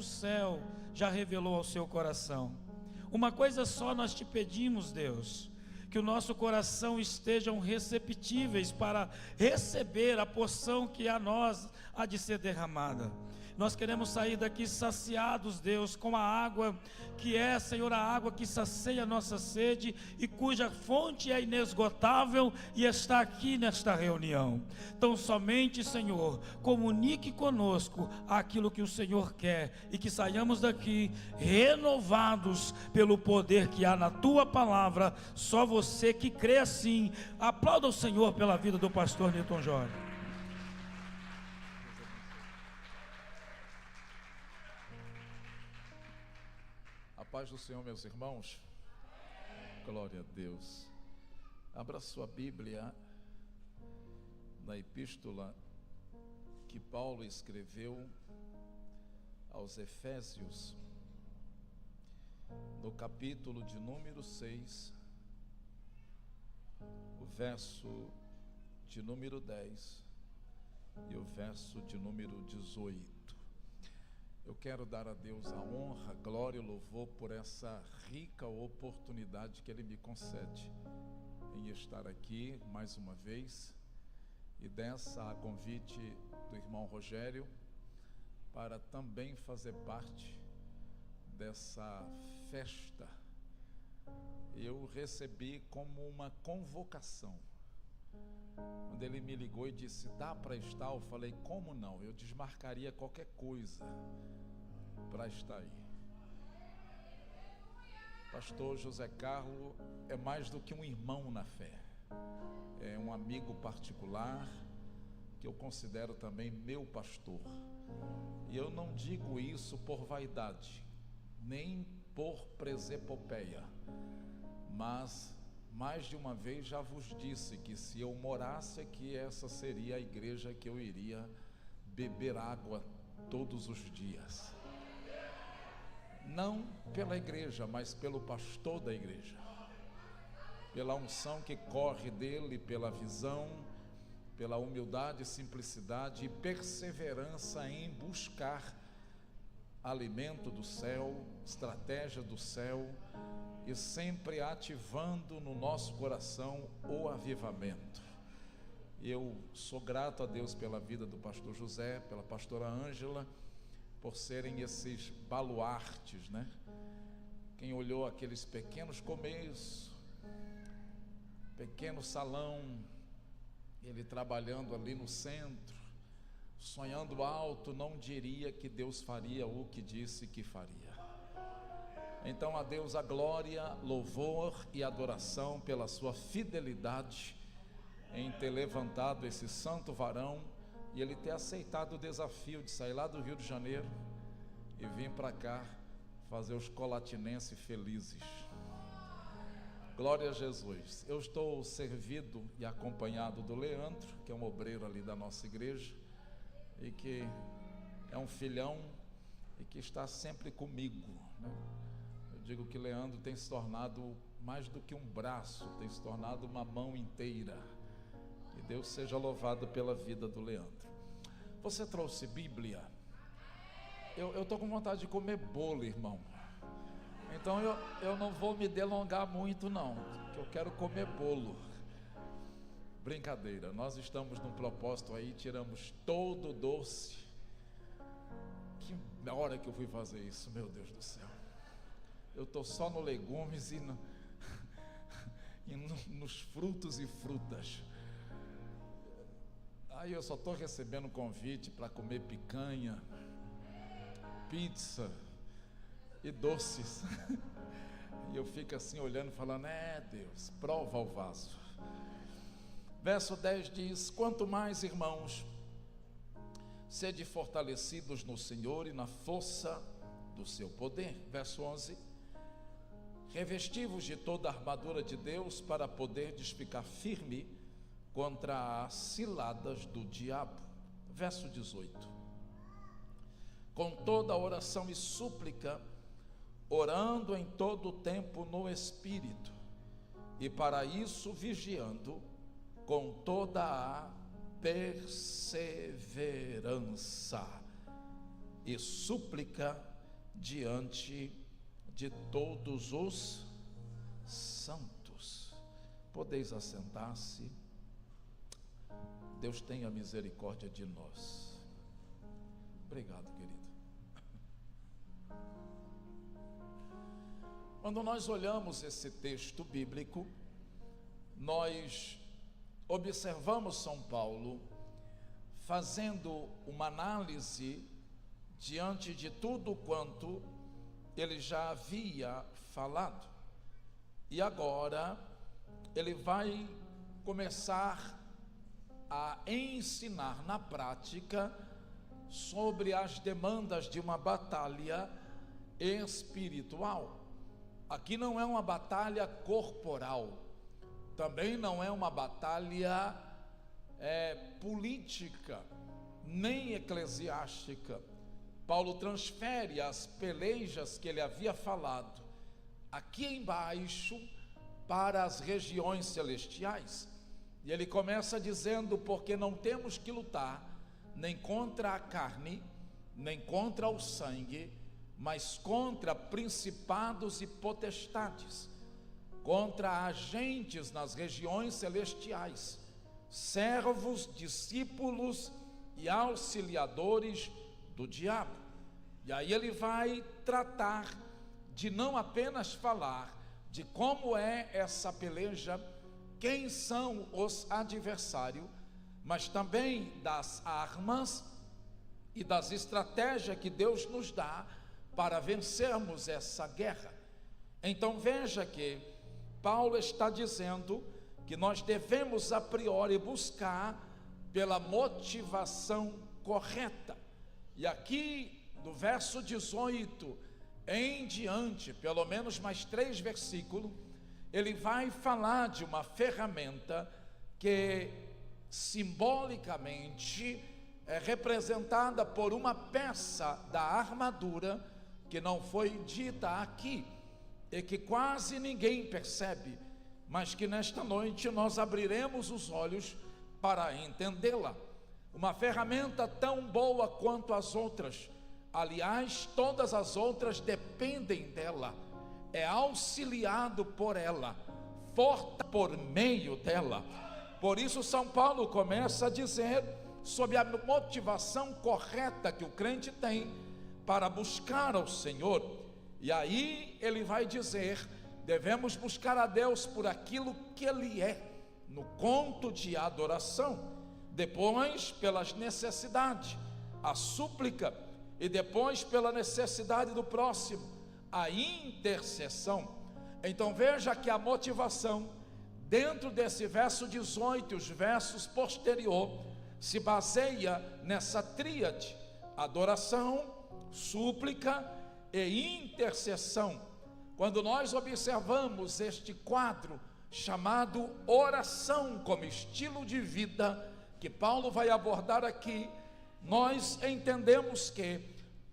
o céu já revelou ao seu coração. Uma coisa só nós te pedimos, Deus: que o nosso coração estejam receptíveis para receber a porção que a nós há de ser derramada. Nós queremos sair daqui saciados, Deus, com a água que é, Senhor, a água que sacia a nossa sede e cuja fonte é inesgotável e está aqui nesta reunião. Então somente, Senhor, comunique conosco aquilo que o Senhor quer e que saiamos daqui renovados pelo poder que há na Tua palavra. Só você que crê assim, aplauda o Senhor pela vida do pastor Newton Jorge. Paz do Senhor, meus irmãos. Glória a Deus. Abra sua Bíblia na epístola que Paulo escreveu aos Efésios, no capítulo de número 6, o verso de número 10 e o verso de número 18. Eu quero dar a Deus a honra, glória e louvor por essa rica oportunidade que Ele me concede em estar aqui mais uma vez, e dessa a convite do irmão Rogério para também fazer parte dessa festa. Eu recebi como uma convocação. Quando ele me ligou e disse: dá para estar? Eu falei: como não? Eu desmarcaria qualquer coisa para estar aí. Pastor José Carlos é mais do que um irmão na fé, é um amigo particular que eu considero também meu pastor. E eu não digo isso por vaidade, nem por presepopeia, mas mais de uma vez já vos disse que se eu morasse aqui, essa seria a igreja que eu iria beber água todos os dias. Não pela igreja, mas pelo pastor da igreja, pela unção que corre dele, pela visão, pela humildade, simplicidade e perseverança em buscar alimento do céu, estratégia do céu, e sempre ativando no nosso coração o avivamento. Eu sou grato a Deus pela vida do pastor José, pela pastora Ângela, por serem esses baluartes, né? Quem olhou aqueles pequenos começos, pequeno salão, ele trabalhando ali no centro, sonhando alto, não diria que Deus faria o que disse que faria. Então a Deus a glória, louvor e adoração pela sua fidelidade em ter levantado esse santo varão e ele ter aceitado o desafio de sair lá do Rio de Janeiro e vir para cá fazer os colatinenses felizes. Glória a Jesus. Eu estou servido e acompanhado do Leandro, que é um obreiro ali da nossa igreja e que é um filhão e que está sempre comigo, né? Digo que Leandro tem se tornado mais do que um braço, tem se tornado uma mão inteira. E Deus seja louvado pela vida do Leandro. Você trouxe Bíblia? Eu estou com vontade de comer bolo, irmão. Então eu não vou me delongar muito não, que eu quero comer bolo. Brincadeira, nós estamos num propósito aí, tiramos todo o doce. Que hora que eu fui fazer isso, meu Deus do céu. Eu estou só no legumes e nos frutos e frutas. Aí eu só estou recebendo convite para comer picanha, pizza e doces. E eu fico assim olhando, falando: Deus, prova o vaso. Verso 10 diz: quanto mais, irmãos, sede fortalecidos no Senhor e na força do seu poder. Verso 11: revesti-vos de toda a armadura de Deus para poderdes ficar firme contra as ciladas do diabo. Verso 18: com toda oração e súplica, orando em todo o tempo no Espírito, e para isso vigiando com toda a perseverança e súplica diante de todos os santos. Podeis assentar-se. Deus tenha misericórdia de nós. Obrigado, querido. Quando nós olhamos esse texto bíblico, nós observamos São Paulo fazendo uma análise diante de tudo quanto ele já havia falado. E agora ele vai começar a ensinar na prática sobre as demandas de uma batalha espiritual. Aqui não é uma batalha corporal, também não é uma batalha política, nem eclesiástica. Paulo transfere as pelejas que ele havia falado aqui embaixo para as regiões celestiais. E ele começa dizendo: porque não temos que lutar nem contra a carne, nem contra o sangue, mas contra principados e potestades, contra agentes nas regiões celestiais, servos, discípulos e auxiliadores do diabo. E aí ele vai tratar de não apenas falar de como é essa peleja, quem são os adversários, mas também das armas e das estratégias que Deus nos dá para vencermos essa guerra. Então veja que Paulo está dizendo que nós devemos a priori buscar pela motivação correta. E aqui do verso 18 em diante, pelo menos mais 3 versículos, ele vai falar de uma ferramenta que simbolicamente é representada por uma peça da armadura que não foi dita aqui e que quase ninguém percebe, mas que nesta noite nós abriremos os olhos para entendê-la. Uma ferramenta tão boa quanto as outras, aliás, todas as outras dependem dela, é auxiliado por ela, forte por meio dela. Por isso São Paulo começa a dizer sobre a motivação correta que o crente tem para buscar ao Senhor. E aí ele vai dizer: devemos buscar a Deus por aquilo que Ele é, no conto de adoração, depois pelas necessidades, a súplica, e depois pela necessidade do próximo, a intercessão. Então veja que a motivação dentro desse verso 18, os versos posterior, se baseia nessa tríade: adoração, súplica e intercessão. Quando nós observamos este quadro chamado oração como estilo de vida, que Paulo vai abordar aqui, nós entendemos que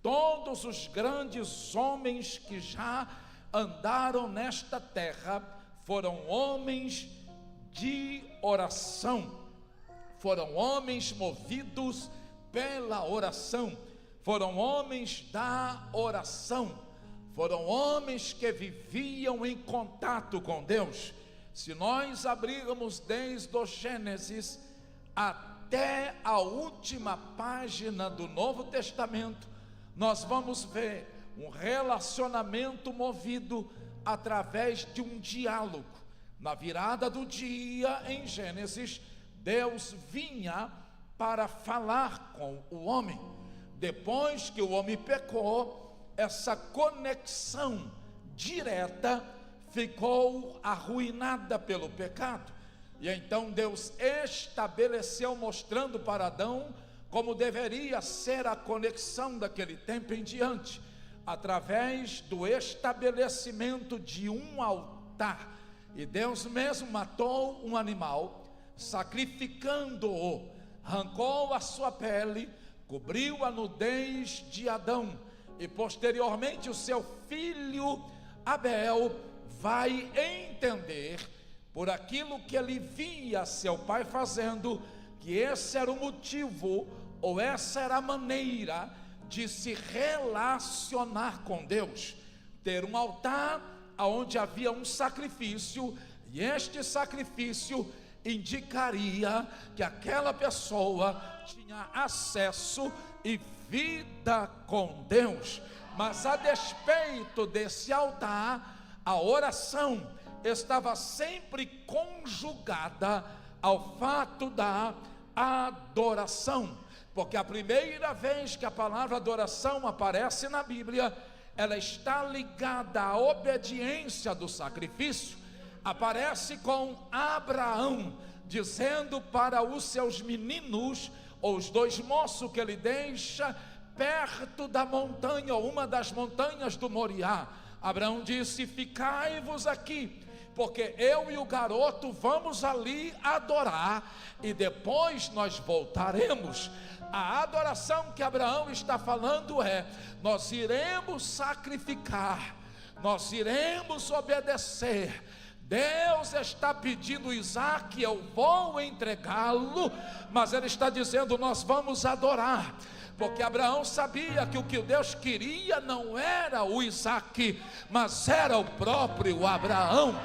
todos os grandes homens que já andaram nesta terra foram homens de oração, foram homens movidos pela oração, foram homens da oração, foram homens que viviam em contato com Deus. Se nós abrirmos desde o Gênesis até a última página do Novo Testamento, nós vamos ver um relacionamento movido através de um diálogo. Na virada do dia, em Gênesis, Deus vinha para falar com o homem. Depois que o homem pecou, essa conexão direta ficou arruinada pelo pecado. E então Deus estabeleceu, mostrando para Adão como deveria ser a conexão daquele tempo em diante, através do estabelecimento de um altar. E Deus mesmo matou um animal, sacrificando-o, arrancou a sua pele, cobriu a nudez de Adão, e posteriormente o seu filho Abel vai entender, por aquilo que ele via seu pai fazendo, que esse era o motivo, ou essa era a maneira de se relacionar com Deus, ter um altar onde havia um sacrifício, e este sacrifício indicaria que aquela pessoa tinha acesso e vida com Deus. Mas a despeito desse altar, a oração estava sempre conjugada ao fato da adoração, porque a primeira vez que a palavra adoração aparece na Bíblia, ela está ligada à obediência do sacrifício. Aparece com Abraão, dizendo para os seus meninos, ou os dois moços que ele deixa perto da montanha, ou uma das montanhas do Moriá. Abraão disse: ficai-vos aqui, porque eu e o garoto vamos ali adorar, e depois nós voltaremos. A adoração que Abraão está falando é: nós iremos sacrificar, nós iremos obedecer. Deus está pedindo Isaque, eu vou entregá-lo, mas ele está dizendo: nós vamos adorar. Porque Abraão sabia que o que Deus queria não era o Isaque, mas era o próprio Abraão.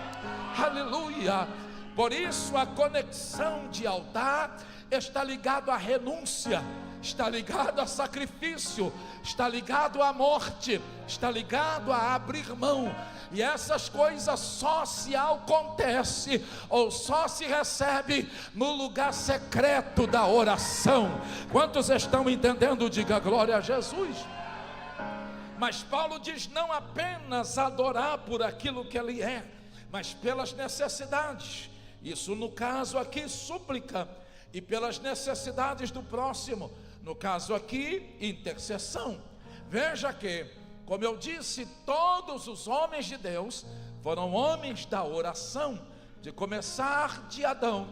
Aleluia! Por isso a conexão de altar está ligado à renúncia, está ligado a sacrifício, está ligado à morte, está ligado a abrir mão. E essas coisas só se acontece ou só se recebe no lugar secreto da oração. Quantos estão entendendo? Diga glória a Jesus. Mas Paulo diz: não apenas adorar por aquilo que ele é, mas pelas necessidades. Isso no caso aqui, súplica, e pelas necessidades do próximo. No caso aqui, intercessão. Veja que, como eu disse, todos os homens de Deus foram homens da oração, de começar de Adão,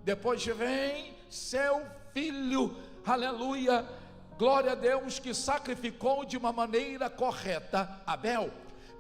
depois vem seu filho, aleluia, glória a Deus, que sacrificou de uma maneira correta Abel.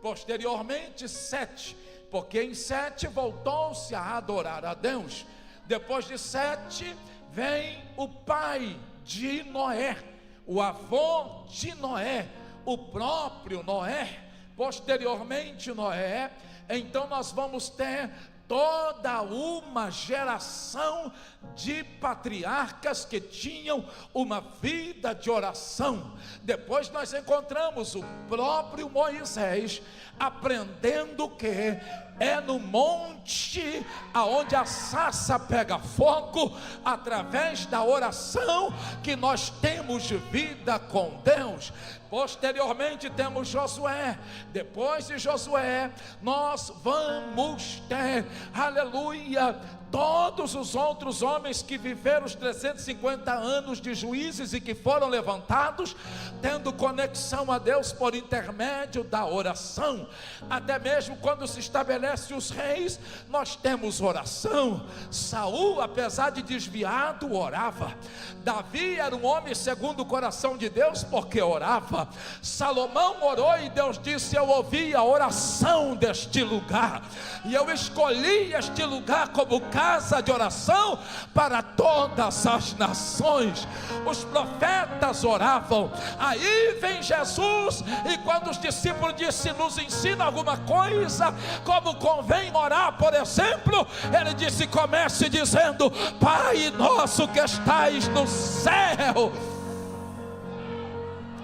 Posteriormente Sete, porque em Sete voltou-se a adorar a Deus. Depois de Sete vem o pai de Noé, o avô de Noé, o próprio Noé. Posteriormente Noé. Então nós vamos ter toda uma geração de patriarcas que tinham uma vida de oração. Depois nós encontramos o próprio Moisés aprendendo que é no monte aonde a sarça pega fogo, através da oração, que nós temos vida com Deus. Posteriormente temos Josué. Depois de Josué nós vamos ter, aleluia, todos os outros homens que viveram os 350 anos de juízes e que foram levantados, tendo conexão a Deus por intermédio da oração. Até mesmo quando se estabelece os reis, nós temos oração. Saul, apesar de desviado, orava. Davi era um homem segundo o coração de Deus, porque orava. Salomão orou e Deus disse: eu ouvi a oração deste lugar, e eu escolhi este lugar como casa de oração para todas as nações. Os profetas oravam. Aí vem Jesus, e quando os discípulos disseram: nos ensina alguma coisa, como convém orar, por exemplo, ele disse: comece dizendo: Pai nosso que estais no céu.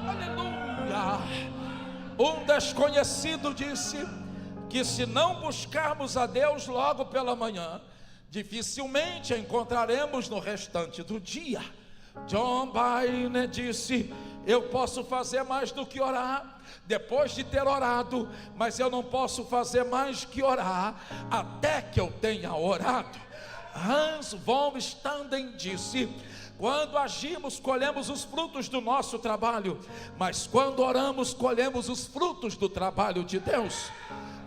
Aleluia. Um desconhecido disse que se não buscarmos a Deus logo pela manhã, dificilmente encontraremos no restante do dia. John Byner disse: eu posso fazer mais do que orar depois de ter orado, mas eu não posso fazer mais que orar até que eu tenha orado. Hans von Standen disse: quando agimos, colhemos os frutos do nosso trabalho, mas quando oramos, colhemos os frutos do trabalho de Deus.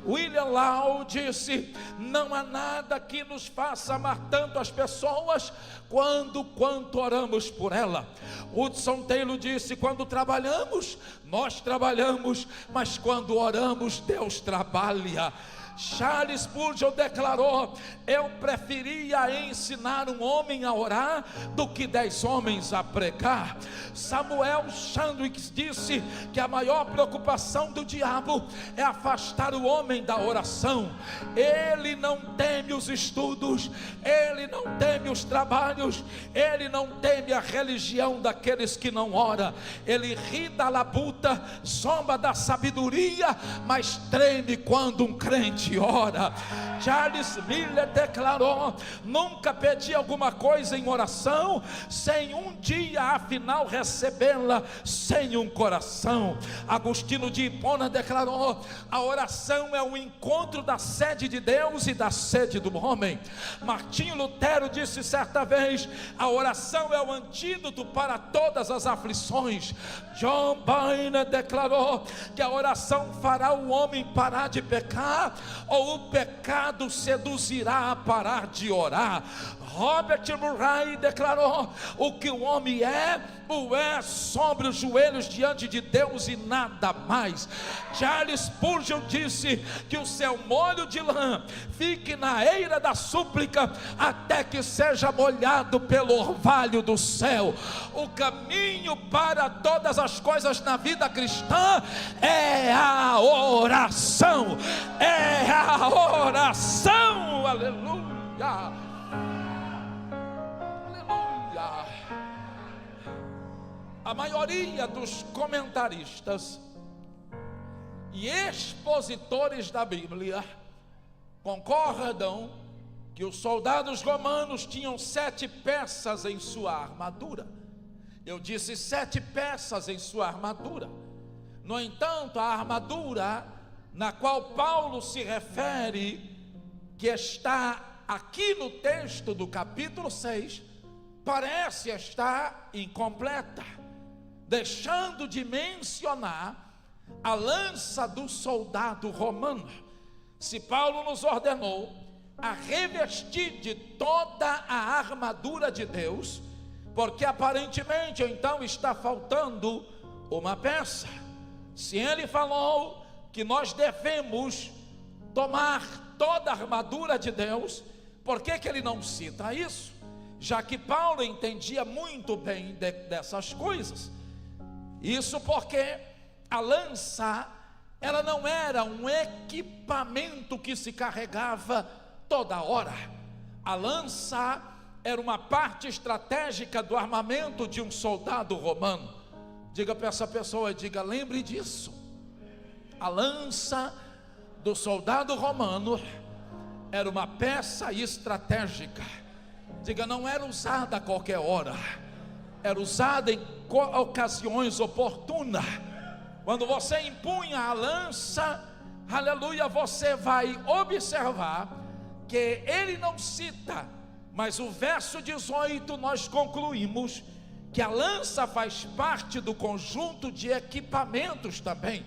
William Law disse: não há nada que nos faça amar tanto as pessoas quanto oramos por ela. Hudson Taylor disse: quando trabalhamos, nós trabalhamos, mas quando oramos, Deus trabalha. Charles Spurgeon declarou: eu preferia ensinar um homem a orar do que 10 homens a pregar. Samuel Chandwicks disse que a maior preocupação do diabo é afastar o homem da oração. Ele não teme os estudos, ele não teme os trabalhos, ele não teme a religião daqueles que não oram. Ele ri da labuta, zomba da sabedoria, mas treme quando um crente ora. Charles Miller declarou: nunca pedi alguma coisa em oração sem um dia afinal recebê-la sem um coração. Agostinho de Hipona declarou: a oração é o encontro da sede de Deus e da sede do homem. Martinho Lutero disse certa vez: a oração é o antídoto para todas as aflições. John Bunyan declarou que a oração fará o homem parar de pecar, ou o pecado seduzirá a parar de orar. Robert Murray declarou: o que o homem o é sobre os joelhos diante de Deus e nada mais. Charles Spurgeon disse que o seu molho de lã fique na eira da súplica até que seja molhado pelo orvalho do céu. O caminho para todas as coisas na vida cristã é a oração. É a oração. Aleluia. A maioria dos comentaristas e expositores da Bíblia concordam que os soldados romanos tinham 7 peças em sua armadura. Eu disse 7 peças em sua armadura. No entanto, a armadura na qual Paulo se refere, que está aqui no texto do capítulo 6, parece estar incompleta, deixando de mencionar a lança do soldado romano. Se Paulo nos ordenou a revestir de toda a armadura de Deus, porque aparentemente então está faltando uma peça. Se ele falou que nós devemos tomar toda a armadura de Deus, por que ele não cita isso? Já que Paulo entendia muito bem dessas coisas. Isso porque a lança, ela não era um equipamento que se carregava toda hora. A lança era uma parte estratégica do armamento de um soldado romano. Diga para essa pessoa, diga: lembre disso. A lança do soldado romano era uma peça estratégica. Diga: não era usada a qualquer hora, era usada em ocasiões oportunas. Quando você empunha a lança, aleluia, você vai observar que ele não cita, mas o verso 18 nós concluímos que a lança faz parte do conjunto de equipamentos também.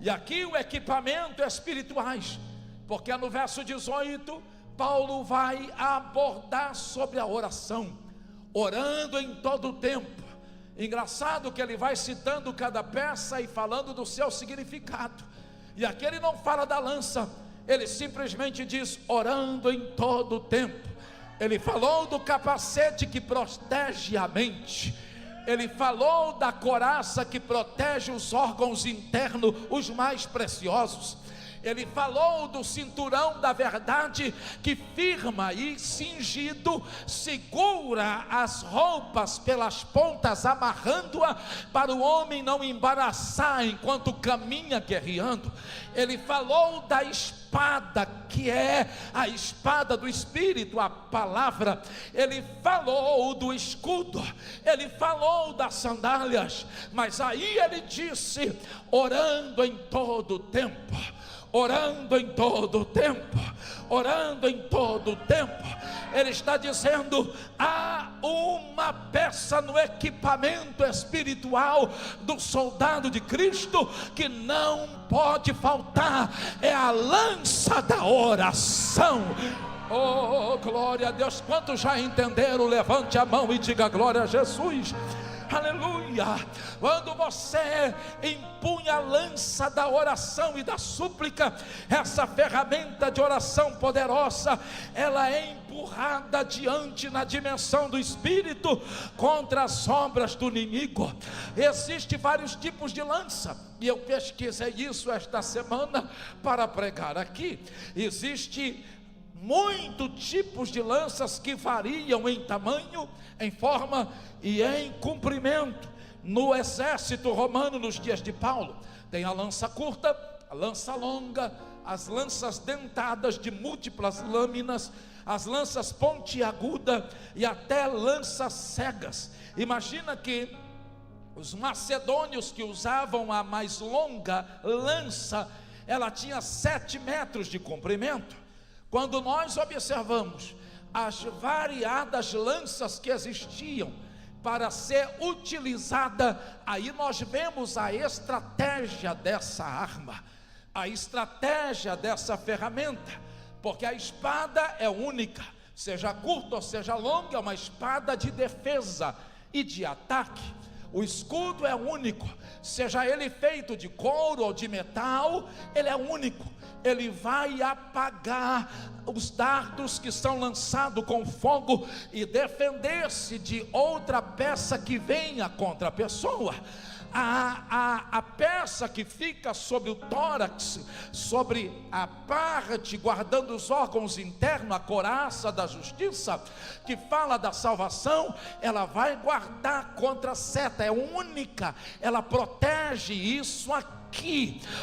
E aqui o equipamento é espirituais, porque no verso 18 Paulo vai abordar sobre a oração, orando em todo o tempo. Engraçado que ele vai citando cada peça e falando do seu significado. E aqui ele não fala da lança, ele simplesmente diz orando em todo o tempo. Ele falou do capacete que protege a mente. Ele falou da couraça que protege os órgãos internos, os mais preciosos. Ele falou do cinturão da verdade que firma e cingido segura as roupas pelas pontas, amarrando-a para o homem não embaraçar enquanto caminha guerreando. Ele falou da espada, que é a espada do Espírito, a palavra. Ele falou do escudo, ele falou das sandálias, mas aí ele disse orando em todo o tempo. Orando em todo o tempo, orando em todo o tempo. Ele está dizendo: há uma peça no equipamento espiritual do soldado de Cristo que não pode faltar, é a lança da oração. Oh, glória a Deus. Quantos já entenderam? Levante a mão e diga glória a Jesus. aleluia. Quando você empunha a lança da oração e da súplica, essa ferramenta de oração poderosa, ela é empurrada adiante na dimensão do Espírito contra as obras do inimigo. Existem vários tipos de lança, e eu pesquisei isso esta semana para pregar aqui. Existe muitos tipos de lanças que variam em tamanho, em forma e em comprimento. No exército romano, nos dias de Paulo, tem a lança curta, a lança longa, as lanças dentadas de múltiplas lâminas, as lanças pontiagudas e até lanças cegas. Imagina que os macedônios que usavam a mais longa lança, ela tinha 7 metros de comprimento. Quando nós observamos as variadas lanças que existiam para ser utilizada, aí nós vemos a estratégia dessa arma, a estratégia dessa ferramenta, porque a espada é única, seja curta ou seja longa, é uma espada de defesa e de ataque. O escudo é único, seja ele feito de couro ou de metal, ele é único. Ele vai apagar os dardos que são lançados com fogo e defender-se de outra peça que venha contra a pessoa. A peça que fica sobre o tórax, sobre a parte guardando os órgãos internos, a couraça da justiça, que fala da salvação, ela vai guardar contra a seta, é única, ela protege isso aqui.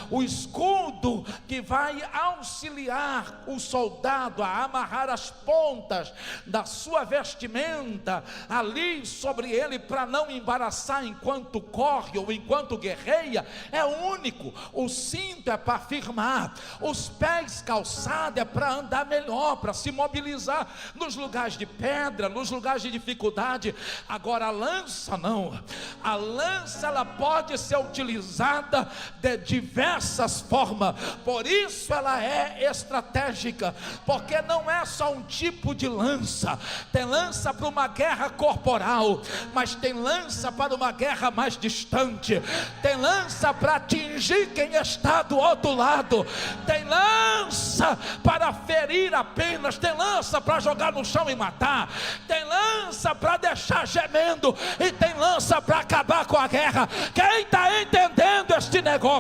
O escudo que vai auxiliar o soldado a amarrar as pontas da sua vestimenta ali sobre ele, para não embaraçar enquanto corre ou enquanto guerreia, é único. O cinto é para firmar, os pés calçados é para andar melhor, para se mobilizar nos lugares de pedra, nos lugares de dificuldade. Agora a lança não, a lança ela pode ser utilizada de diversas formas, por isso ela é estratégica, porque não é só um tipo de lança. Tem lança para uma guerra corporal, mas tem lança para uma guerra mais distante, tem lança para atingir quem está do outro lado, tem lança para ferir apenas, tem lança para jogar no chão e matar, tem lança para deixar gemendo, e tem lança para acabar com a guerra. Quem está entendendo este negócio?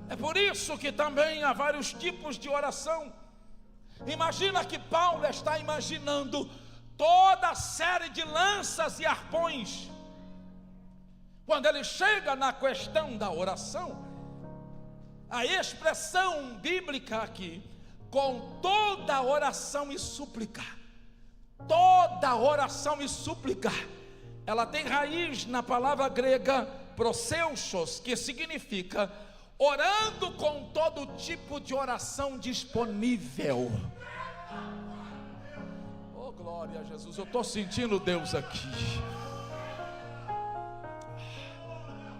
É por isso que também há vários tipos de oração. Imagina que Paulo está imaginando toda a série de lanças e arpões. Quando ele chega na questão da oração, a expressão bíblica aqui, com toda oração e súplica, toda oração e súplica, ela tem raiz na palavra grega proseuchos, que significa orando com todo tipo de oração disponível. Oh, glória a Jesus, eu estou sentindo Deus aqui.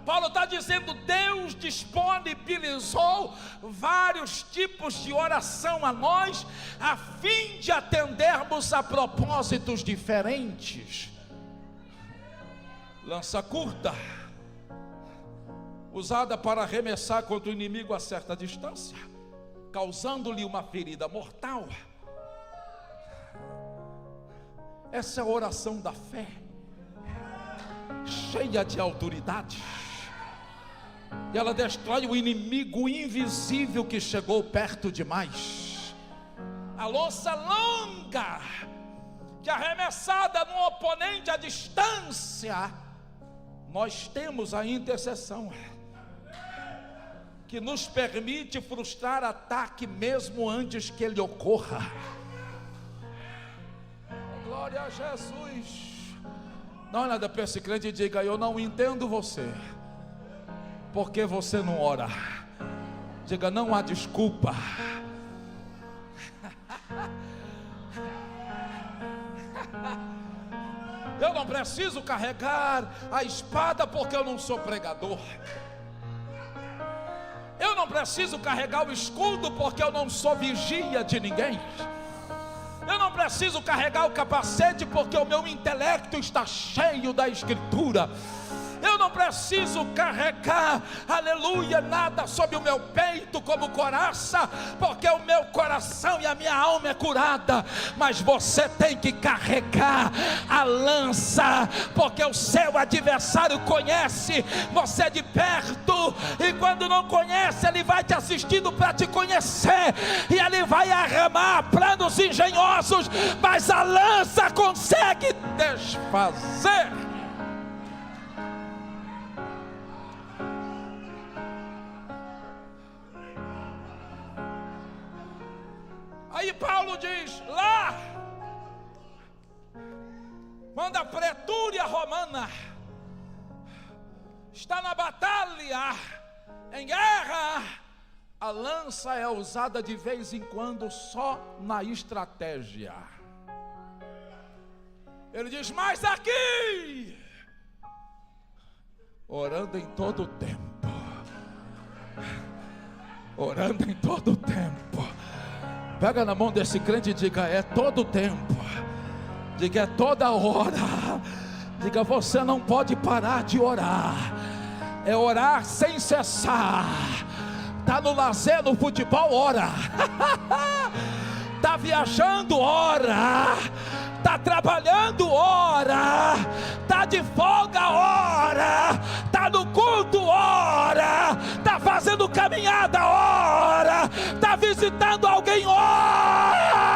Paulo está dizendo, Deus disponibilizou vários tipos de oração a nós, a fim de atendermos a propósitos diferentes. Lança curta, usada para arremessar contra o inimigo a certa distância, causando-lhe uma ferida mortal. Essa é a oração da fé, cheia de autoridade. E ela destrói o inimigo invisível que chegou perto demais. A lança longa, que arremessada no oponente à distância, nós temos a intercessão, que nos permite frustrar ataque mesmo antes que ele ocorra. Glória a Jesus. Não é nada para esse crente e diga, eu não entendo você, porque você não ora. Diga, não há desculpa. Eu não preciso carregar a espada porque eu não sou pregador. preciso carregar o escudo porque eu não sou vigia de ninguém. Eu não preciso carregar o capacete porque o meu intelecto está cheio da Escritura. Eu não preciso carregar, aleluia, nada sobre o meu peito como coraça, porque o meu coração e a minha alma é curada. Mas você tem que carregar a lança, porque o seu adversário conhece você de perto, e quando não conhece, ele vai te assistindo para te conhecer, e ele vai armar planos engenhosos, mas a lança consegue desfazer. Aí Paulo diz lá, quando a pretúria romana está na batalha, em guerra, a lança é usada de vez em quando só na estratégia. Ele diz, mas aqui, orando em todo o tempo, orando em todo o tempo. Pega na mão desse crente e diga, é todo o tempo. Diga, é toda hora. Diga, você não pode parar de orar. É orar sem cessar. Está no lazer, no futebol, ora. Está viajando, ora. Está trabalhando, ora. Está de folga, ora. Está no culto, ora. Está fazendo caminhada, ora. Está visitando alguém, ora.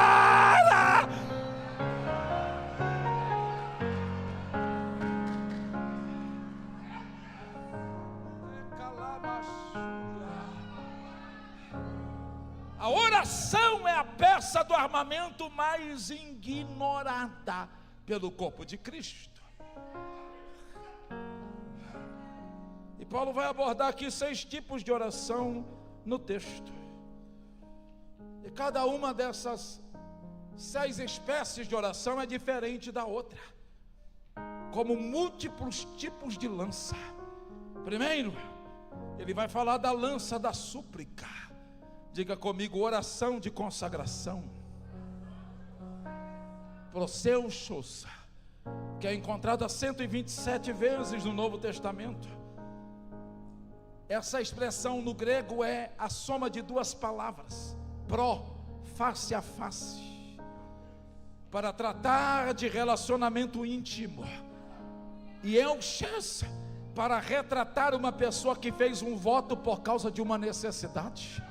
A oração é a peça do armamento mais ignorada pelo corpo de Cristo. E Paulo vai abordar aqui 6 tipos de oração no texto. E cada uma dessas 6 espécies de oração é diferente da outra, como múltiplos tipos de lança. Primeiro, ele vai falar da lança da súplica. Diga comigo, oração de consagração. Proseuchos, que é encontrada 127 vezes no Novo Testamento. Essa expressão no grego é a soma de 2 palavras, pro, face a face, para tratar de relacionamento íntimo, e euches, para retratar uma pessoa que fez um voto por causa de uma necessidade.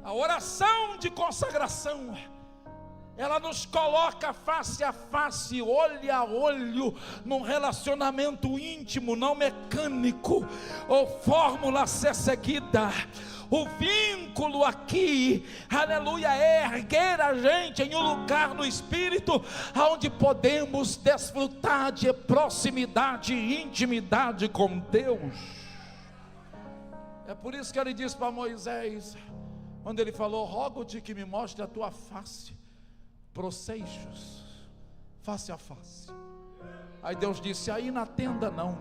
A oração de consagração, ela nos coloca face a face, olho a olho, num relacionamento íntimo, não mecânico, ou fórmula a ser seguida. O vínculo aqui, aleluia, é erguer a gente em um lugar no Espírito, onde podemos desfrutar de proximidade e intimidade com Deus. É por isso que ele diz para Moisés, quando ele falou, rogo-te que me mostre a tua face, proseixos, face a face. Aí Deus disse, aí na tenda não,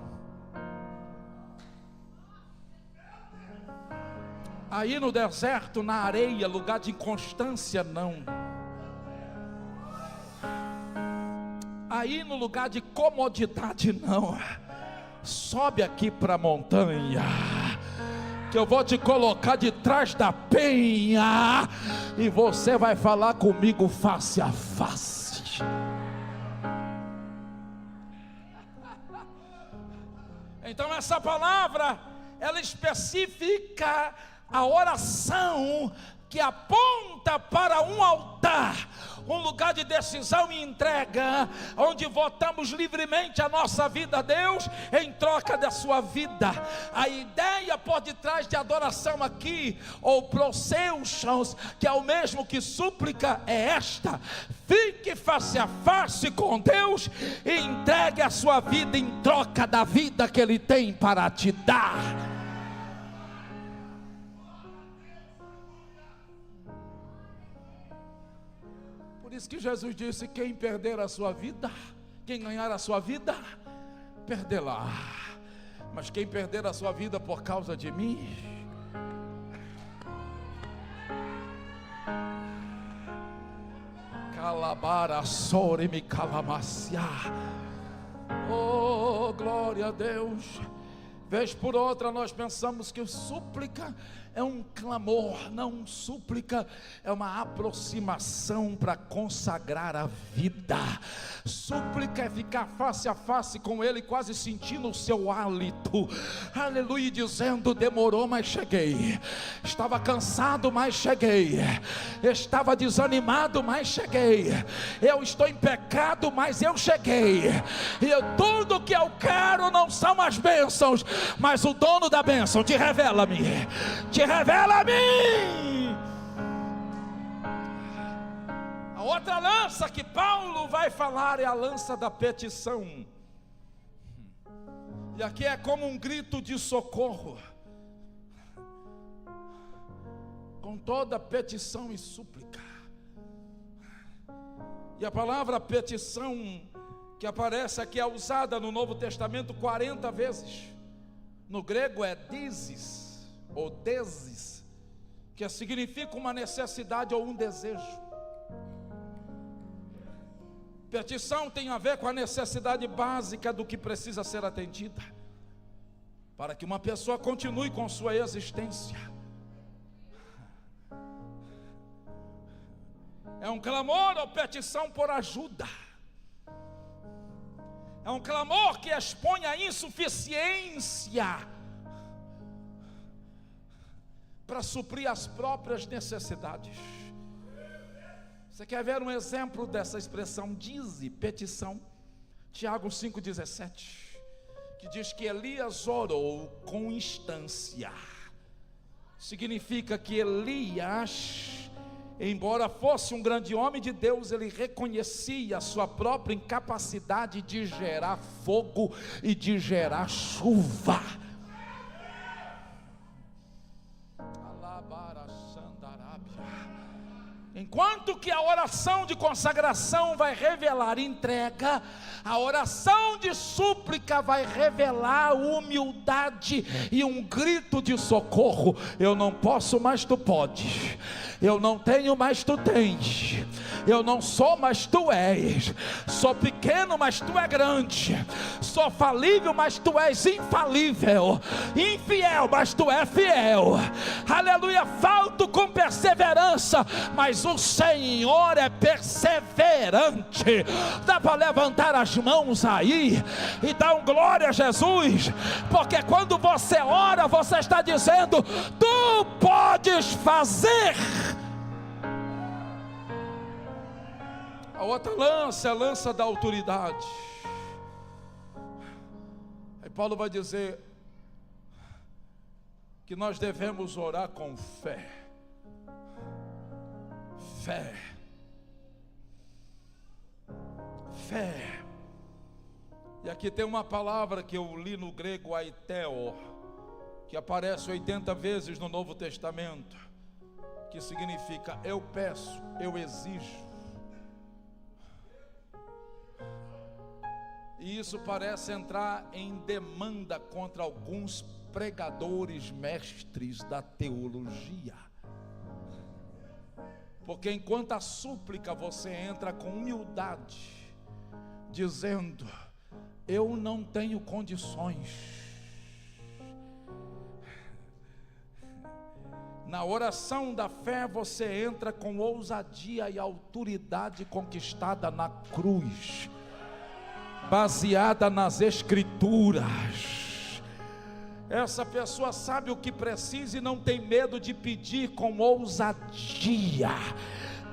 aí no deserto, na areia, lugar de inconstância não, aí no lugar de comodidade não, sobe aqui para a montanha, que eu vou te colocar de trás da penha, e você vai falar comigo face a face. Então essa palavra, ela especifica a oração que aponta para um altar, um lugar de decisão e entrega, onde votamos livremente a nossa vida a Deus, em troca da sua vida. A ideia por detrás de adoração aqui, ou proseuchos, que é o mesmo que súplica, é esta: fique face a face com Deus, e entregue a sua vida em troca da vida que Ele tem para te dar. Por isso que Jesus disse, quem perder a sua vida, quem ganhar a sua vida, perdê-la. Mas quem perder a sua vida por causa de mim, Alabara sore me calamacia. Oh, glória a Deus. Vez por outra nós pensamos que súplica é um clamor. Não, súplica é uma aproximação para consagrar a vida. Súplica é ficar face a face com Ele, quase sentindo o seu hálito, aleluia, dizendo: demorou, mas cheguei. Estava cansado, mas cheguei. Estava desanimado, mas cheguei. Eu estou em pecado, mas eu cheguei. E tudo que eu quero não são as bênçãos, mas o dono da bênção. Te revela-me, te revela-me. A outra lança que Paulo vai falar é a lança da petição. E aqui é como um grito de socorro, com toda petição e súplica. E a palavra petição que aparece aqui é usada no Novo Testamento 40 vezes. No grego é disis ou desis, que significa uma necessidade ou um desejo. Petição tem a ver com a necessidade básica do que precisa ser atendida, para que uma pessoa continue com sua existência. É um clamor ou petição por ajuda. É um clamor que expõe a insuficiência para suprir as próprias necessidades. Você quer ver um exemplo dessa expressão dize, petição? Tiago 5,17, que diz que Elias orou com instância. Significa que Elias, embora fosse um grande homem de Deus, ele reconhecia a sua própria incapacidade de gerar fogo e de gerar chuva. Enquanto que a oração de consagração vai revelar entrega, a oração de súplica vai revelar humildade e um grito de socorro. Eu não posso, mas tu podes. Eu não tenho, mas tu tens. Eu não sou, mas tu és. Sou pequeno, mas tu é grande. Sou falível, mas tu és infalível. Infiel, mas tu és fiel. Aleluia, falto com perseverança, mas o Senhor é perseverante. Dá para levantar as mãos aí e dar um glória a Jesus, porque quando você ora, você está dizendo: tu podes fazer. A outra lança é a lança da autoridade. Aí Paulo vai dizer que nós devemos orar com fé. Fé. Fé. E aqui tem uma palavra que eu li no grego, aiteo, que aparece 80 vezes no Novo Testamento, que significa eu peço, eu exijo. E isso parece entrar em demanda contra alguns pregadores mestres da teologia. Porque enquanto a súplica você entra com humildade, dizendo: eu não tenho condições. Na oração da fé você entra com ousadia e autoridade conquistada na cruz, baseada nas Escrituras. Essa pessoa sabe o que precisa e não tem medo de pedir com ousadia.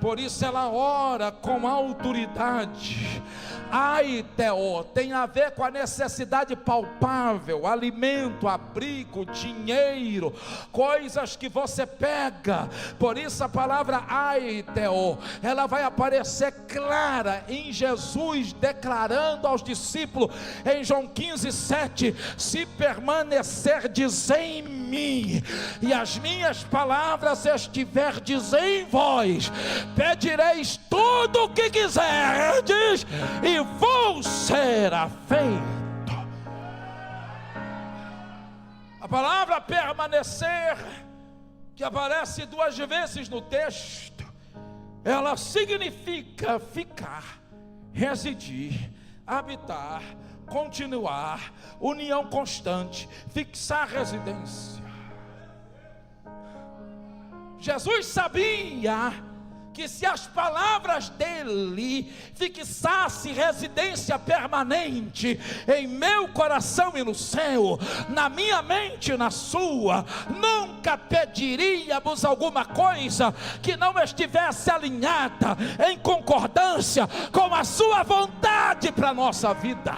Por isso ela ora com autoridade. Aiteo tem a ver com a necessidade palpável, alimento, abrigo, dinheiro, coisas que você pega. Por isso a palavra aiteo, ela vai aparecer clara em Jesus declarando aos discípulos em João 15:7: se permanecerdes em mim e as minhas palavras estiverdes em vós, pedireis tudo o que quiserdes e vos será feito. A palavra permanecer, que aparece 2 vezes no texto, ela significa ficar, residir, habitar, continuar, união constante, fixar residência. Jesus sabia que se as palavras dele fixassem residência permanente em meu coração e no seu, na minha mente e na sua, nunca pediríamos alguma coisa que não estivesse alinhada em concordância com a sua vontade para a nossa vida.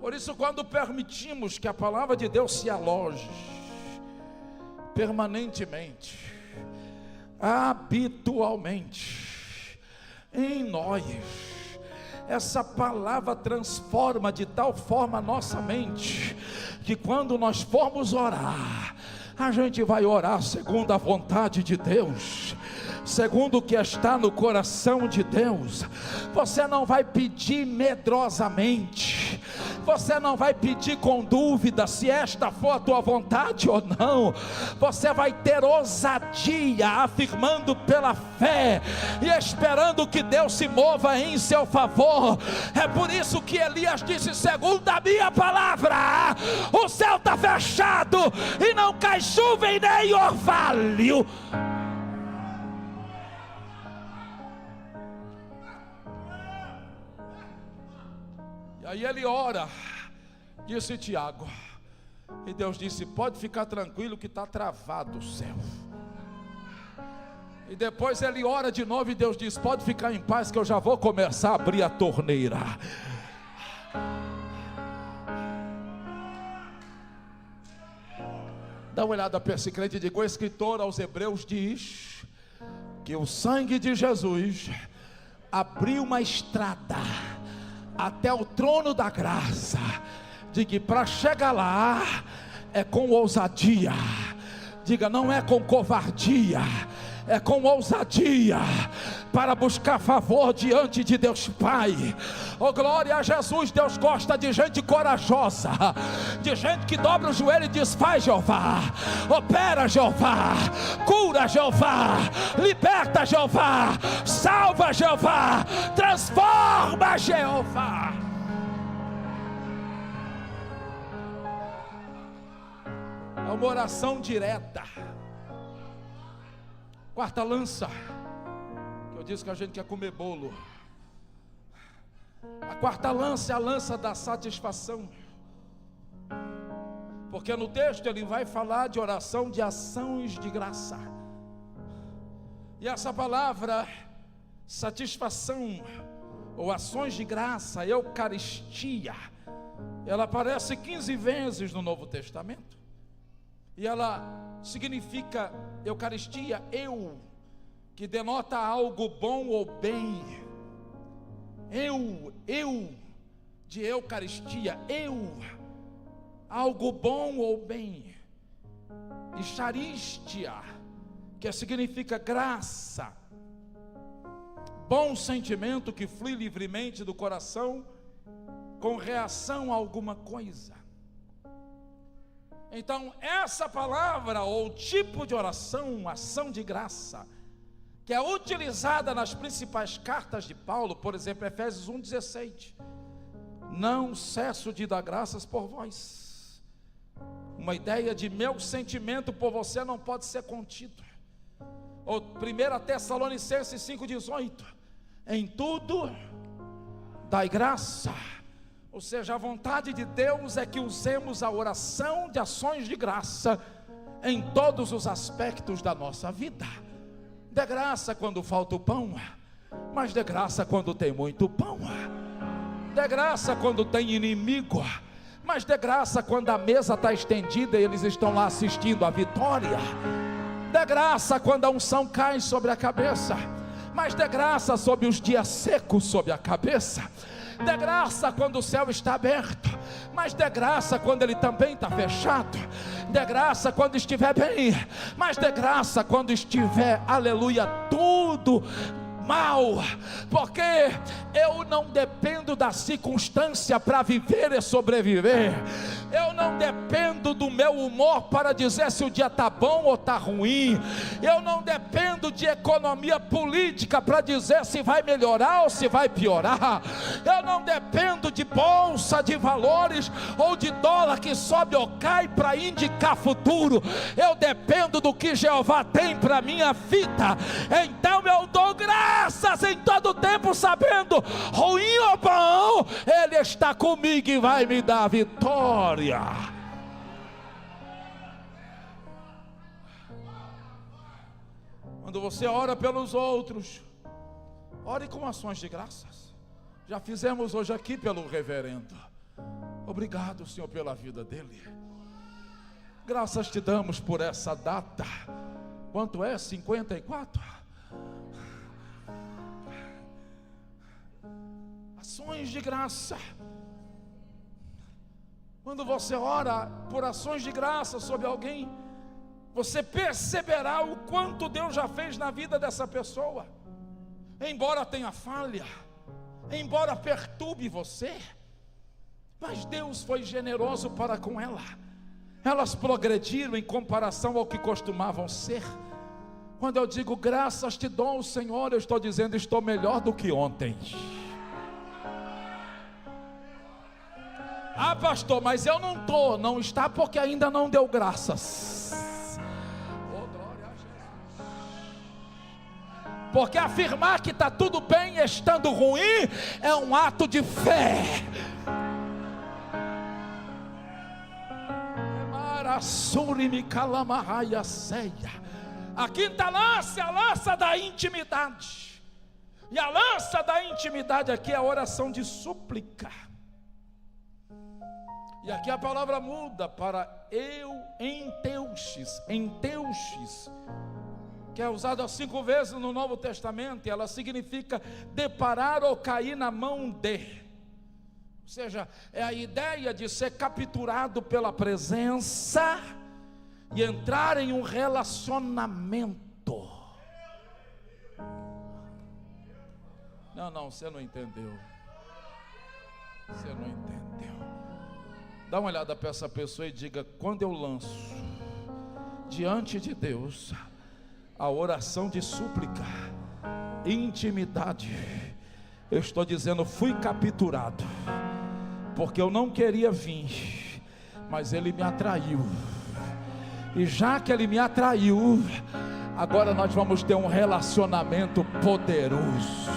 Por isso, quando permitimos que a palavra de Deus se aloje permanentemente, habitualmente em nós, essa palavra transforma de tal forma a nossa mente, que quando nós formos orar, a gente vai orar segundo a vontade de Deus, segundo o que está no coração de Deus. Você não vai pedir medrosamente, você não vai pedir com dúvida se esta for a tua vontade ou não. Você vai ter ousadia, afirmando pela fé e esperando que Deus se mova em seu favor. É por isso que Elias disse: segundo a minha palavra, o céu está fechado e não cai chuva e nem orvalho. E aí ele ora, disse Tiago, e Deus disse: pode ficar tranquilo que está travado o céu. E depois ele ora de novo e Deus diz: pode ficar em paz que eu já vou começar a abrir a torneira. Dá uma olhada para esse crente e diga: o escritor aos Hebreus diz que o sangue de Jesus abriu uma estrada até o trono da graça. Diga: para chegar lá é com ousadia. Diga: não é com covardia, é com ousadia, para buscar favor diante de Deus Pai. Oh, glória a Jesus. Deus gosta de gente corajosa, de gente que dobra o joelho e diz: faz, Jeová, opera, Jeová, cura, Jeová, liberta, Jeová, salva, Jeová, transforma, Jeová. É uma oração direta. Quarta lança, que eu disse que a gente quer comer bolo. A quarta lança é a lança da satisfação, porque no texto ele vai falar de oração de ações de graça. E essa palavra satisfação ou ações de graça, Eucaristia, ela aparece 15 vezes no Novo Testamento. E ela significa Eucaristia, eu, que denota algo bom ou bem. Eu, de Eucaristia, eu, algo bom ou bem. E charistia, que significa graça, bom sentimento que flui livremente do coração com reação a alguma coisa. Então, essa palavra ou tipo de oração, ação de graça, que é utilizada nas principais cartas de Paulo, por exemplo, Efésios 1,17: não cesso de dar graças por vós. Uma ideia de meu sentimento por você não pode ser contido. Ou 1 Tessalonicenses 5,18: em tudo dai graça. Ou seja, a vontade de Deus é que usemos a oração de ações de graça em todos os aspectos da nossa vida. Dê graça quando falta o pão, mas dê graça quando tem muito pão. Dê graça quando tem inimigo, mas dê graça quando a mesa está estendida e eles estão lá assistindo a vitória. Dê graça quando a unção cai sobre a cabeça, mas dê graça sobre os dias secos sobre a cabeça. Dê graça quando o céu está aberto, mas dê graça quando ele também está fechado. Dê graça quando estiver bem, mas dê graça quando estiver, aleluia, tudo mal, porque eu não dependo da circunstância para viver e sobreviver. Eu não dependo dependo do meu humor para dizer se o dia está bom ou está ruim. Eu não dependo de economia política para dizer se vai melhorar ou se vai piorar. Eu não dependo de bolsa de valores ou de dólar que sobe ou cai para indicar futuro. Eu dependo do que Jeová tem para minha vida. Então eu dou graças em todo tempo, sabendo, ruim ou bom, Ele está comigo e vai me dar vitória. Quando você ora pelos outros, ore com ações de graças. Já fizemos hoje aqui pelo reverendo. Obrigado, Senhor, pela vida dele. Graças te damos por essa data. Quanto é? 54? Ações de graça. Quando você ora por ações de graça sobre alguém, você perceberá o quanto Deus já fez na vida dessa pessoa. Embora tenha falha, embora perturbe você, mas Deus foi generoso para com ela. Elas progrediram em comparação ao que costumavam ser. Quando eu digo graças te dou, Senhor, eu estou dizendo, estou melhor do que ontem. Ah, pastor, mas eu não estou. Não está porque ainda não deu graças. Oh, glória a Jesus. Porque afirmar que está tudo bem estando ruim é um ato de fé. A quinta lança é a lança da intimidade. E a lança da intimidade aqui é a oração de súplica. E aqui a palavra muda para enteuxis, que é usada 5 vezes no Novo Testamento, e ela significa deparar ou cair na mão de. Ou seja, é a ideia de ser capturado pela presença e entrar em um relacionamento. Não, você não entendeu. Você não entendeu. Dá uma olhada para essa pessoa e diga: quando eu lanço diante de Deus a oração de súplica, intimidade, eu estou dizendo, fui capturado, porque eu não queria vir, mas Ele me atraiu, e já que Ele me atraiu, agora nós vamos ter um relacionamento poderoso.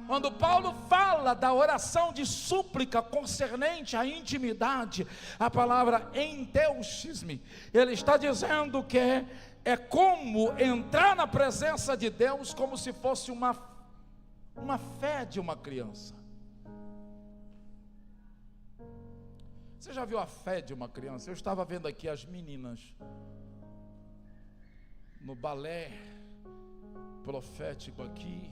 Quando Paulo fala da oração de súplica concernente à intimidade, a palavra enteuxisme, ele está dizendo que é como entrar na presença de Deus como se fosse uma fé de uma criança. Você já viu a fé de uma criança? Eu estava vendo aqui as meninas no balé profético aqui,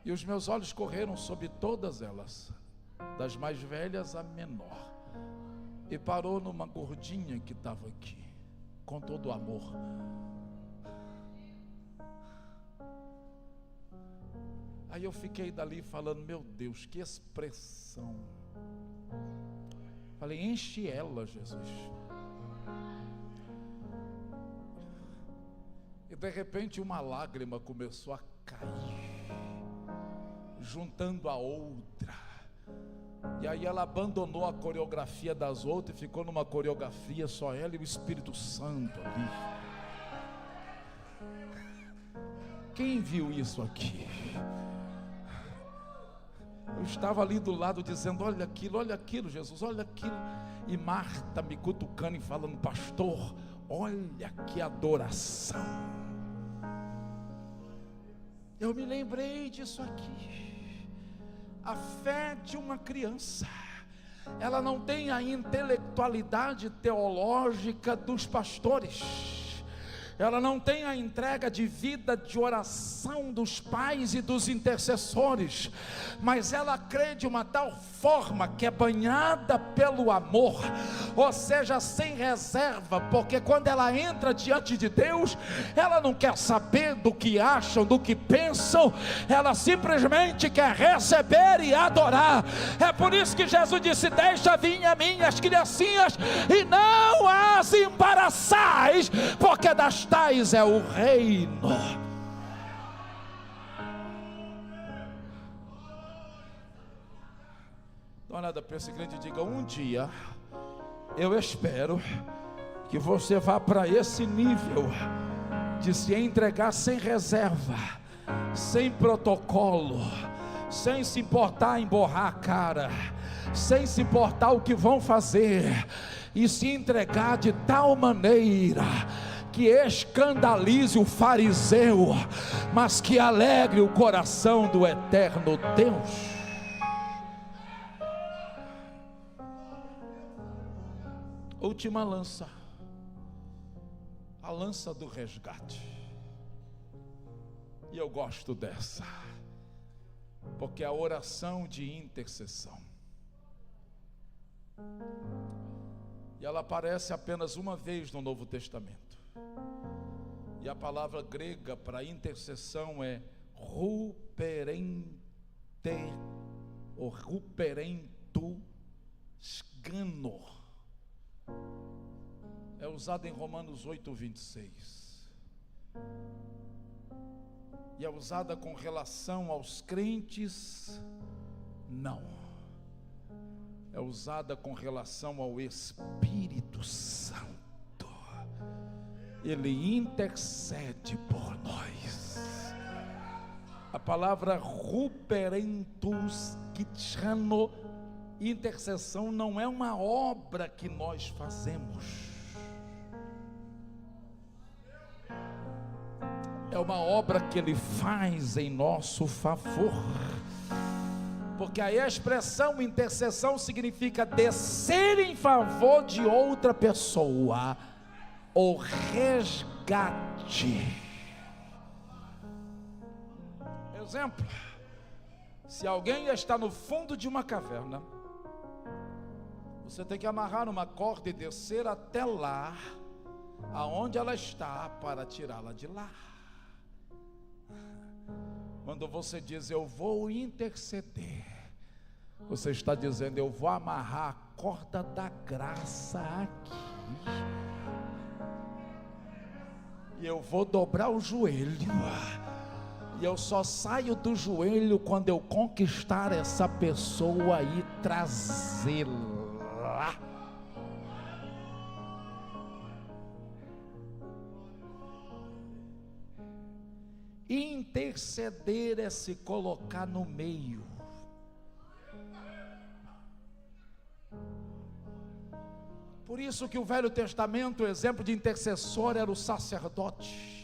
e os meus olhos correram sobre todas elas, das mais velhas à menor, e parou numa gordinha que estava aqui, com todo o amor. Aí eu fiquei dali falando, meu Deus, que expressão. Falei, enche ela, Jesus. E de repente uma lágrima começou a cair, juntando a outra. E aí ela abandonou a coreografia das outras e ficou numa coreografia só ela e o Espírito Santo ali. Quem viu isso aqui? Eu estava ali do lado dizendo, olha aquilo, Jesus, olha aquilo. E Marta me cutucando e falando, pastor, olha que adoração. Eu me lembrei disso aqui. A fé de uma criança, ela não tem a intelectualidade teológica dos pastores, ela não tem a entrega de vida de oração dos pais e dos intercessores, mas ela crê de uma tal forma que é banhada pelo amor, ou seja, sem reserva, porque quando ela entra diante de Deus, ela não quer saber do que acham, do que pensam, ela simplesmente quer receber e adorar. É por isso que Jesus disse: deixa vir a mim as criancinhas e não as embaraçais, porque das tais é o reino. Dá uma olhada para esse crente e diga: um dia eu espero que você vá para esse nível de se entregar sem reserva, sem protocolo, sem se importar em borrar a cara, sem se importar o que vão fazer, e se entregar de tal maneira que escandalize o fariseu, mas que alegre o coração do eterno Deus. Última lança, a lança do resgate. E eu gosto dessa, porque é a oração de intercessão. E ela aparece apenas uma vez no Novo Testamento. E a palavra grega para intercessão é ruperente, ou ruperento skano. É usado em Romanos 8:26. E é usada com relação aos crentes? Não. É usada com relação ao Espírito Santo. Ele intercede por nós. A palavra ruperentus kitchano, intercessão, não é uma obra que nós fazemos, é uma obra que Ele faz em nosso favor. Porque a expressão intercessão significa descer em favor de outra pessoa, ou resgate. Exemplo: se alguém está no fundo de uma caverna, você tem que amarrar uma corda e descer até lá, aonde ela está, para tirá-la de lá. Quando você diz eu vou interceder, você está dizendo eu vou amarrar a corda da graça aqui, e eu vou dobrar o joelho, e eu só saio do joelho quando eu conquistar essa pessoa e trazê-la. Interceder é se colocar no meio. Por isso que o Velho Testamento, o exemplo de intercessor era o sacerdote.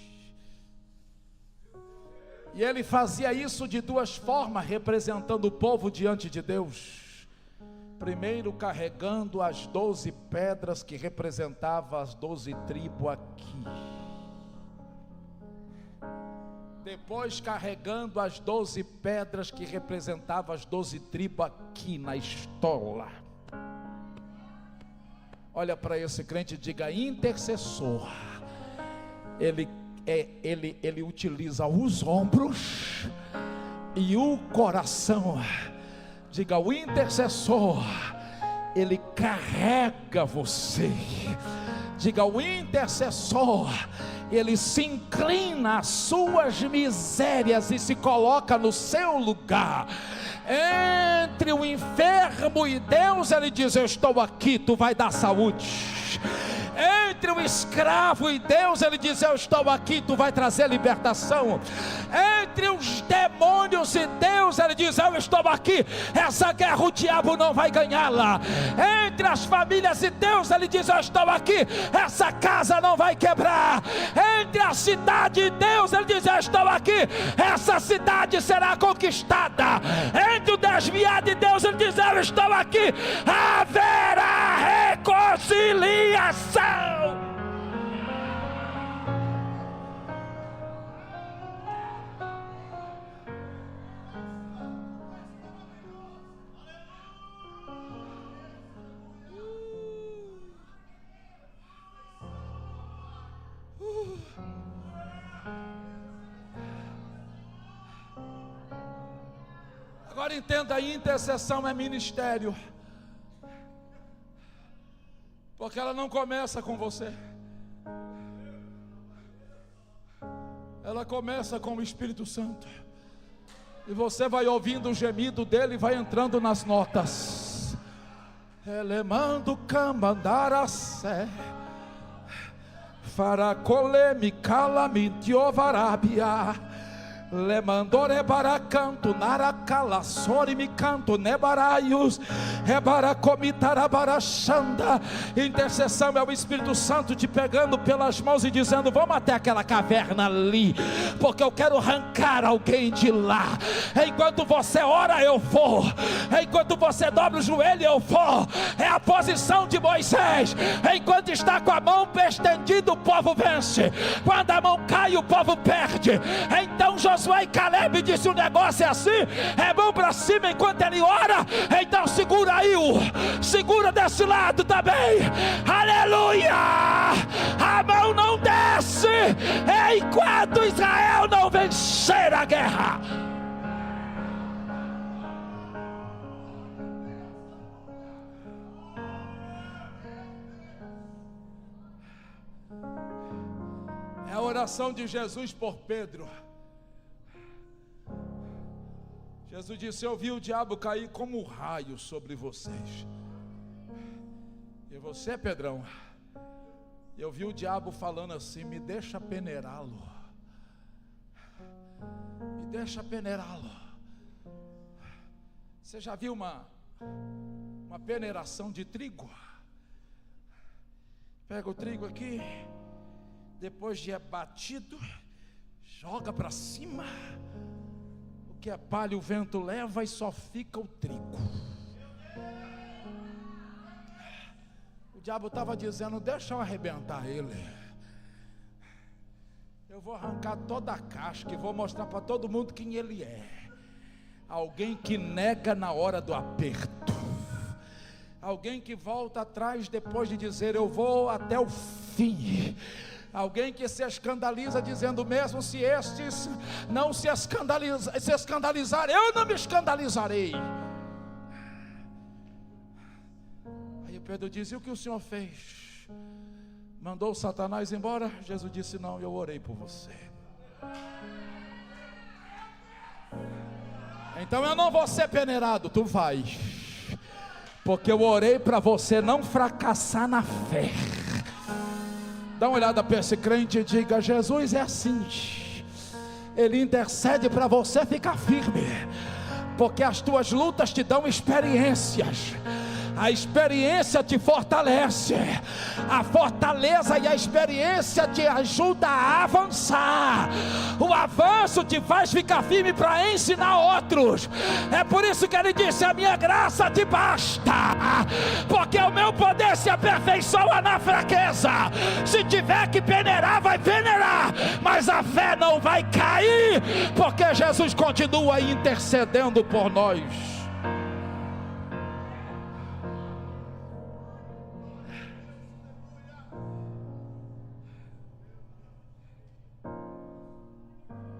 E ele fazia isso de duas formas, representando o povo diante de Deus. Primeiro, carregando as 12 pedras que representavam as 12 tribos aqui. Depois, carregando as 12 pedras que representavam as 12 tribos aqui na estola. Olha para esse crente e diga: intercessor, ele utiliza os ombros e o coração. Diga: o intercessor, ele carrega você. Diga: o intercessor, ele se inclina às suas misérias e se coloca no seu lugar. Entre o enfermo e Deus, ele diz: eu estou aqui, tu vai dar saúde. Entre o escravo e Deus, ele diz: eu estou aqui, tu vai trazer libertação. Entre os demônios e Deus, ele diz: eu estou aqui, essa guerra o diabo não vai ganhá-la. Entre as famílias e Deus, ele diz: eu estou aqui, essa casa não vai quebrar. Entre a cidade e Deus, ele diz: eu estou aqui, essa cidade será conquistada. Entre o desviado e Deus, ele diz: eu estou aqui, haverá reconciliação. Agora entenda aí, intercessão é ministério. Porque ela não começa com você. Ela começa com o Espírito Santo. E você vai ouvindo o gemido dele e vai entrando nas notas. Elemando cambandaracé. Faracoleme calamintiovarabia. Lemandore baracanto naracala sori me canto nebaraios rebaracomitarabarachanda. Intercessão é o Espírito Santo te pegando pelas mãos e dizendo: vamos até aquela caverna ali, porque eu quero arrancar alguém de lá. Enquanto você ora eu vou, enquanto você dobra o joelho eu vou. É a posição de Moisés. Enquanto está com a mão estendida o povo vence, quando a mão cai o povo perde. Então Josué e Caleb disse: o negócio é assim, é mão para cima enquanto ele ora. Então segura aí, segura desse lado também, aleluia. A mão não desce enquanto Israel não vencer a guerra. É a oração de Jesus por Pedro. Jesus disse: eu vi o diabo cair como um raio sobre vocês. E você, Pedrão, eu vi o diabo falando assim: me deixa peneirá-lo. Me deixa peneirá-lo. Você já viu uma peneiração de trigo? Pega o trigo aqui, depois de batido, joga para cima. Que a palha o vento leva e só fica o trigo. O diabo estava dizendo: deixa eu arrebentar ele. Eu vou arrancar toda a casca e vou mostrar para todo mundo quem ele é. Alguém que nega na hora do aperto. Alguém que volta atrás depois de dizer: eu vou até o fim. Alguém que se escandaliza dizendo: mesmo se estes não se escandalizarem, eu não me escandalizarei. Aí Pedro diz: e o que o Senhor fez? Mandou Satanás embora? Jesus disse: não, eu orei por você. Então eu não vou ser peneirado, tu vais, porque eu orei para você não fracassar na fé. Dá uma olhada para esse crente e diga: Jesus é assim, Ele intercede para você ficar firme, porque as tuas lutas te dão experiências. A experiência te fortalece, a fortaleza e a experiência te ajuda a avançar. O avanço te faz ficar firme para ensinar outros. É por isso que ele disse: a minha graça te basta, porque o meu poder se aperfeiçoa na fraqueza. Se tiver que peneirar, vai peneirar, mas a fé não vai cair, porque Jesus continua intercedendo por nós.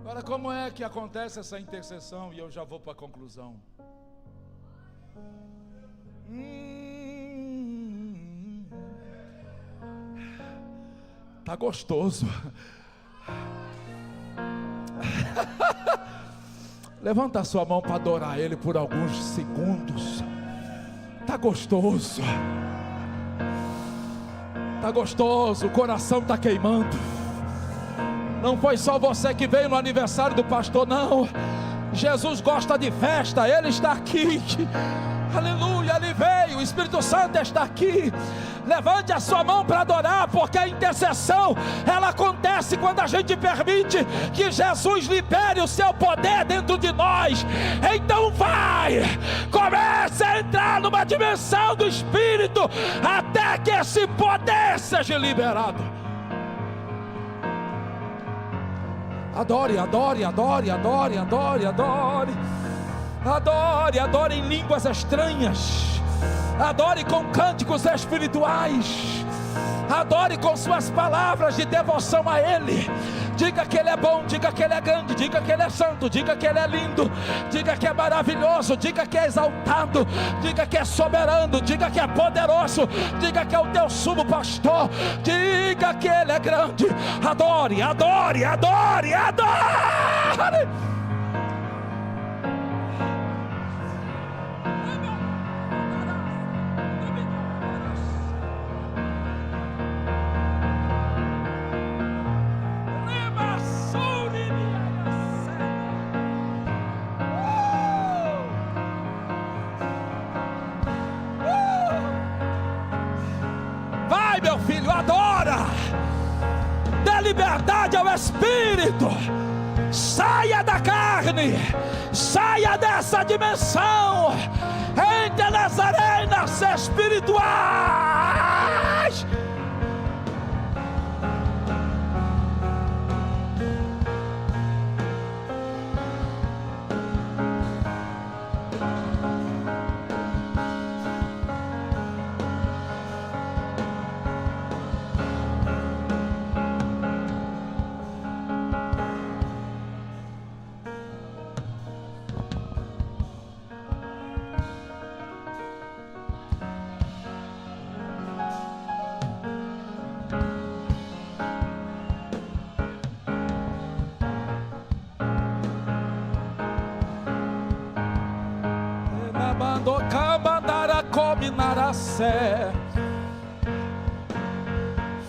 Agora, como é que acontece essa intercessão? E eu já vou para a conclusão. Tá gostoso. Levanta a sua mão para adorar Ele por alguns segundos. Tá gostoso. Tá gostoso, o coração tá queimando. Não foi só você que veio no aniversário do pastor, não. Jesus gosta de festa, Ele está aqui. Aleluia, Ele veio, o Espírito Santo está aqui. Levante a sua mão para adorar, porque a intercessão, ela acontece quando a gente permite que Jesus libere o seu poder dentro de nós. Então vai, comece a entrar numa dimensão do Espírito, até que esse poder seja liberado. Adore, adore, adore, adore, adore, adore. Adore, adore em línguas estranhas. Adore com cânticos espirituais. Adore com suas palavras de devoção a Ele. Diga que Ele é bom, diga que Ele é grande, diga que Ele é santo, diga que Ele é lindo, diga que é maravilhoso, diga que é exaltado, diga que é soberano, diga que é poderoso, diga que é o teu sumo pastor, diga que Ele é grande. Adore, adore, adore, adore. Vai, meu filho, adora. Dê liberdade ao Espírito. Saia da carne, saia dessa dimensão, entre nas arenas espirituais.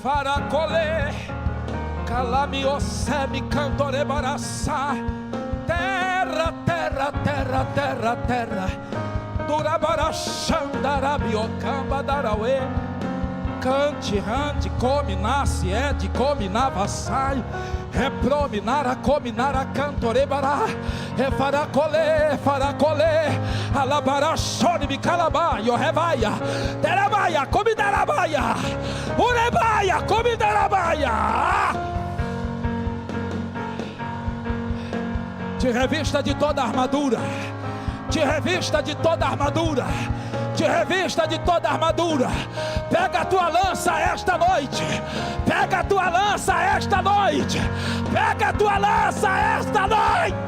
Faracole, calamiosemi cantorebaraçá. Terra, terra, terra, terra, terra. Durabaraxandarabiocamba darauê. Cante, rante, come, nasce, é de come, navassai. Reprominara, cominara, cantorebará. Refaracole, faracole. Alabara, chore-me, calabaio, rebaia. Terabaia, comidarabaia. Urebaia, comidarabaia. Te revista de toda a armadura. Te revista de toda a armadura. Te revista de toda a armadura. Pega a tua lança esta noite. Pega a tua lança esta noite. Pega a tua lança esta noite.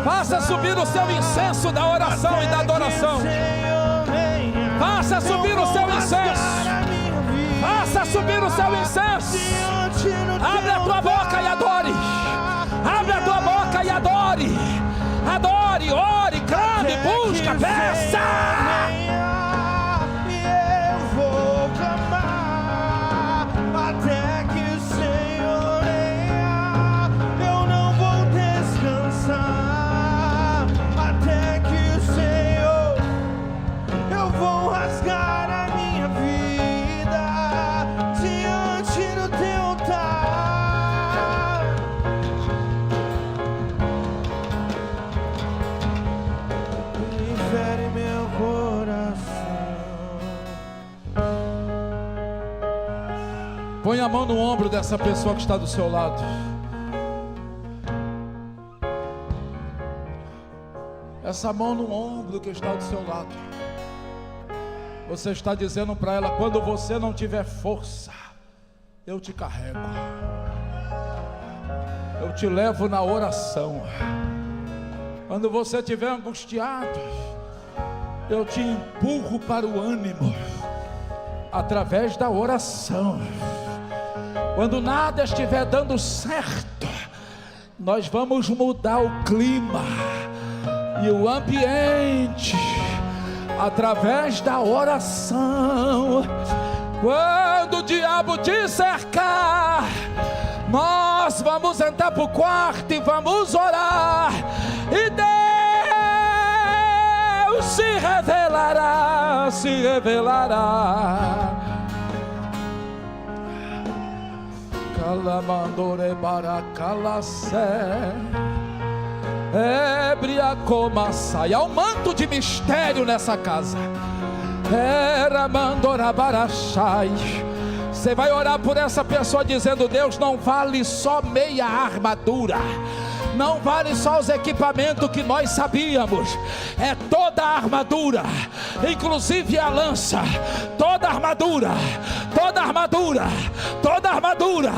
Faça subir o seu incenso da oração e da adoração. Faça subir o seu incenso. Faça subir o seu incenso. Abre a tua boca e adore. Abre a tua boca e adore. Adore, ore, clame, busca, peça. Põe a mão no ombro dessa pessoa que está do seu lado. Essa mão no ombro que está do seu lado. Você está dizendo para ela: quando você não tiver força, eu te carrego. Eu te levo na oração. Quando você estiver angustiado, eu te empurro para o ânimo. através da oração. Quando nada estiver dando certo, nós vamos mudar o clima e o ambiente através da oração. Quando o diabo te cercar, nós vamos entrar para o quarto e vamos orar, e Deus se revelará, se revelará. Calamandore baracalacé, ébria como sai. Há um manto de mistério nessa casa. Era mandora barachai. Você vai orar por essa pessoa dizendo: Deus, não vale só meia armadura, não vale só os equipamentos que nós sabíamos, é toda a armadura, inclusive a lança, toda a armadura, toda a armadura, toda a armadura,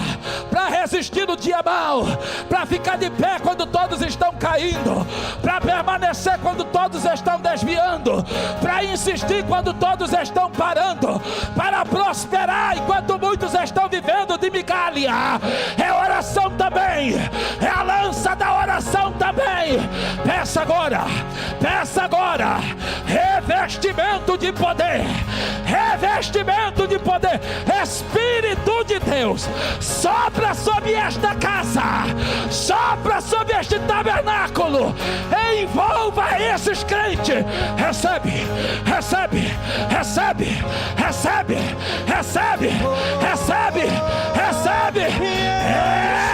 para resistir no dia mau, para ficar de pé quando todos estão caindo, para permanecer quando todos estão desviando, para insistir quando todos estão parando, para prosperar enquanto muitos estão vivendo de migalha. É oração também, é a lança da oração também. Peça agora, revestimento de poder, revestimento de poder. Espírito de Deus, sopra sobre esta casa, sopra sobre este tabernáculo, envolva esses crentes. Recebe, recebe, recebe, recebe, recebe, recebe, recebe.